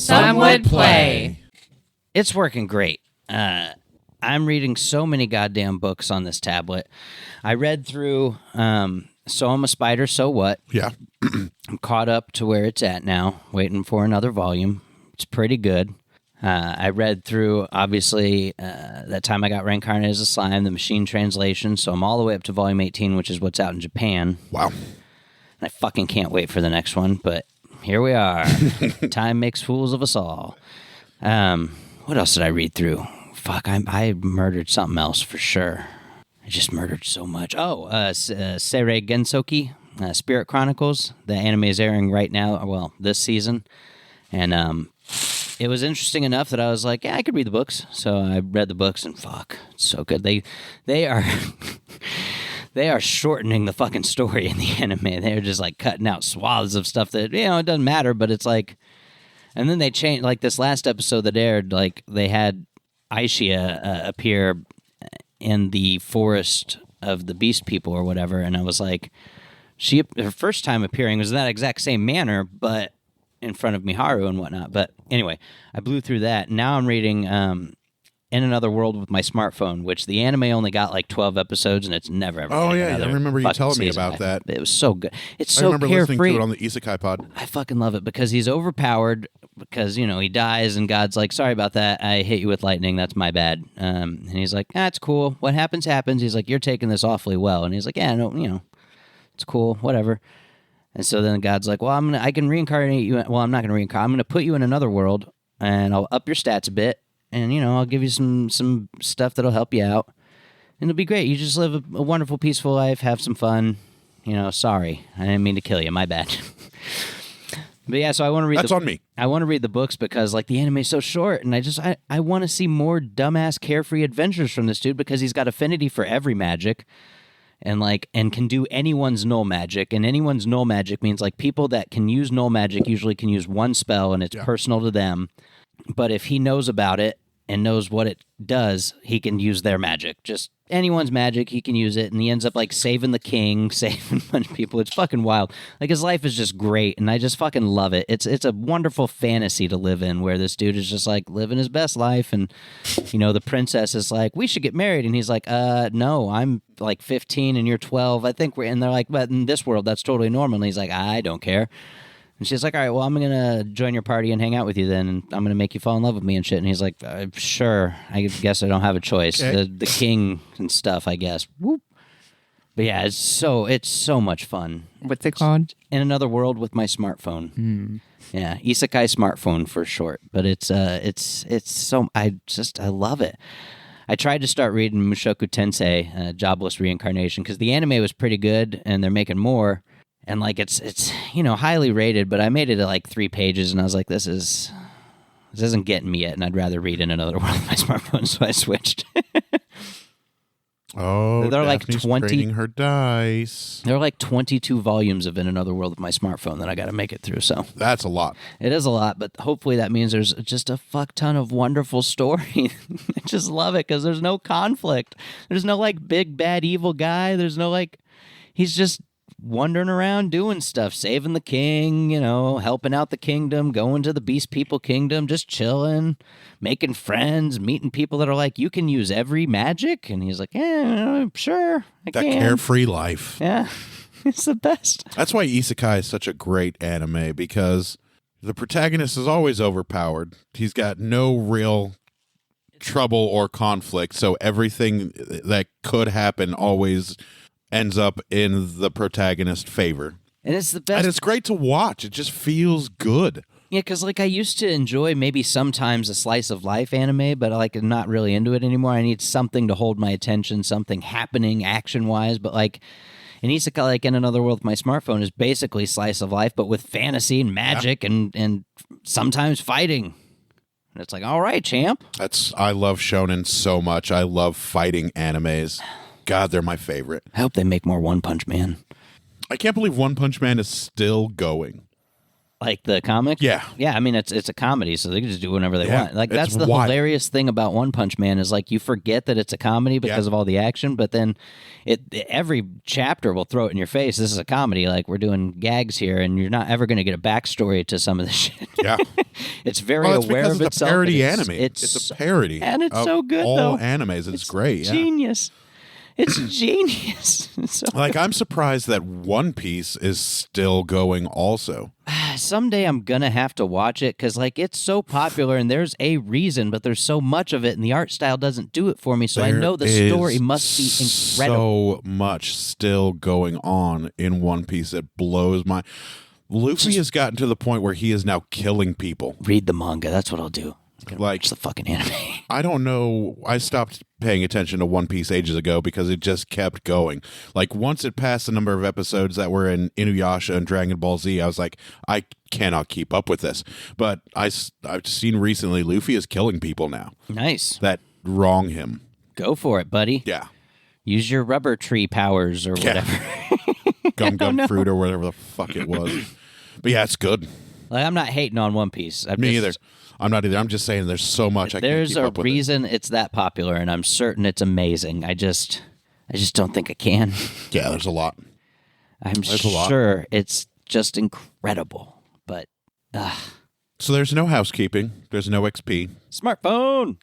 Some would play. It's working great. I'm reading so many goddamn books on this tablet. I read through So I'm a Spider, So What? Yeah. I'm caught up to where it's at now, waiting for another volume. It's pretty good. I read through, obviously, that time I got reincarnated as a slime, the machine translation, so I'm all the way up to volume 18, which is what's out in Japan. Wow. I fucking can't wait for the next one, but here we are. Time makes fools of us all. What else did I read through? Fuck, I murdered something else for sure. I just murdered so much. Oh, Seirei Gensoki, Spirit Chronicles. The anime is airing right now, well, this season. And it was interesting enough that I was like, yeah, I could read the books. So I read the books, and fuck, it's so good. They are... They are shortening the fucking story in the anime. They're just like cutting out swaths of stuff that, it doesn't matter, but it's like... And then they changed, like this last episode that aired, like they had Aishia appear in the forest of the beast people or whatever, and I was like, her first time appearing was in that exact same manner, but in front of Miharu and whatnot. But anyway, I blew through that. Now I'm reading In Another World with my smartphone, which the anime only got like 12 episodes, and it's never ever. Oh, yeah, I another remember you telling me season. about that. It was so good. It's so I remember listening carefree. to it on the Isekai Pod. I fucking love it because he's overpowered because, he dies and God's like, sorry about that. I hit you with lightning. That's my bad. And he's like, that's cool. What happens, happens. He's like, you're taking this awfully well. And he's like, yeah, no, it's cool, whatever. And so then God's like, well, I can reincarnate you. Well, I'm not going to reincarnate. I'm going to put you in another world and I'll up your stats a bit. And, I'll give you some stuff that'll help you out. And it'll be great. You just live a wonderful, peaceful life, have some fun. Sorry. I didn't mean to kill you. My bad. But yeah, so I want to read That's on me. I want to read the books because, like, the anime is so short. And I want to see more dumbass, carefree adventures from this dude because he's got affinity for every magic. And can do anyone's null magic. And anyone's null magic means, like, people that can use null magic usually can use one spell and it's personal to them. But if he knows about it and knows what it does, he can use their magic. Just anyone's magic, he can use it. And he ends up, like, saving the king, saving a bunch of people. It's fucking wild. Like, his life is just great, and I just fucking love it. It's a wonderful fantasy to live in where this dude is just, like, living his best life. And, the princess is like, we should get married. And he's like, no, I'm, like, 15 and you're 12. I think we're... And they're like, but in this world, that's totally normal. And he's like, I don't care. And she's like, all right, well, I'm going to join your party and hang out with you then, and I'm going to make you fall in love with me and shit. And he's like, sure, I guess I don't have a choice. Okay. The king and stuff, I guess. Whoop. But yeah, it's so much fun. What's it called? In Another World with my smartphone. Yeah, Isekai Smartphone for short. But it's so, I love it. I tried to start reading Mushoku Tensei, Jobless Reincarnation, because the anime was pretty good, and they're making more. And, like, it's highly rated, but I made it at, like, 3 pages, and I was like, this isn't getting me yet, and I'd rather read In Another World with my smartphone, so I switched. Oh, they're like Daphne's 20 trading her dice. There are, like, 22 volumes of In Another World with my smartphone that I got to make it through, so. That's a lot. It is a lot, but hopefully that means there's just a fuck ton of wonderful story. I just love it, because there's no conflict. There's no, like, big, bad, evil guy. There's no, like, he's just wandering around doing stuff, saving the king, helping out the kingdom, going to the beast people kingdom, just chilling, making friends, meeting people that are like, you can use every magic. And he's like, yeah, sure, I That can. carefree life. Yeah, it's the best. That's why Isekai is such a great anime, because the protagonist is always overpowered. He's got no real trouble or conflict, so everything that could happen always ends up in the protagonist's favor. And it's the best. And it's great to watch. It just feels good. Yeah, because, like, I used to enjoy maybe sometimes a slice of life anime, but, like, I'm not really into it anymore. I need something to hold my attention, something happening action-wise. But, like, an isekai, like In Another World with my smartphone, is basically slice of life, but with fantasy and magic and sometimes fighting. And it's like, all right, champ. I love shonen so much. I love fighting animes. God, they're my favorite. I hope they make more One Punch Man. I can't believe One Punch Man is still going. Like the comic? Yeah. Yeah, I mean, it's a comedy, so they can just do whatever they Yeah, want. Like, it's that's the wild. hilarious thing about One Punch Man is, like, you forget that it's a comedy because of all the action, but then every chapter will throw it in your face. This is a comedy. Like, we're doing gags here, and you're not ever going to get a backstory to some of the shit. Yeah. It's very Well, it's aware because of it's itself. a parody and anime. It's a parody. And it's of so good, all though. animes. It's great. Yeah. Genius. It's genius. So, Like, I'm surprised that One Piece is still going also. someday I'm gonna have to watch it because, like, it's so popular and there's a reason, but there's so much of it and the art style doesn't do it for me. So I know the story must be incredible. So much still going on in One Piece that blows my. Luffy has gotten to the point where he is now killing people. Read the manga. That's what I'll do. Like, Watch the fucking anime. I don't know. I stopped paying attention to One Piece ages ago because it just kept going. Like, once it passed the number of episodes that were in Inuyasha and Dragon Ball Z, I was like, I cannot keep up with this. But I've seen recently Luffy is killing people now Nice. that wrong him. Go for it, buddy. Yeah. Use your rubber tree powers or whatever. Gum fruit or whatever the fuck it was. But yeah, it's good. Like, I'm not hating on One Piece. Me either. I'm not either. I'm just saying there's so much I can't There's keep a up with. reason it's that popular, and I'm certain it's amazing. I just don't think I can. Yeah, there's a lot. I'm There's a lot. sure it's just incredible. But So there's no housekeeping. There's no XP. smartphone.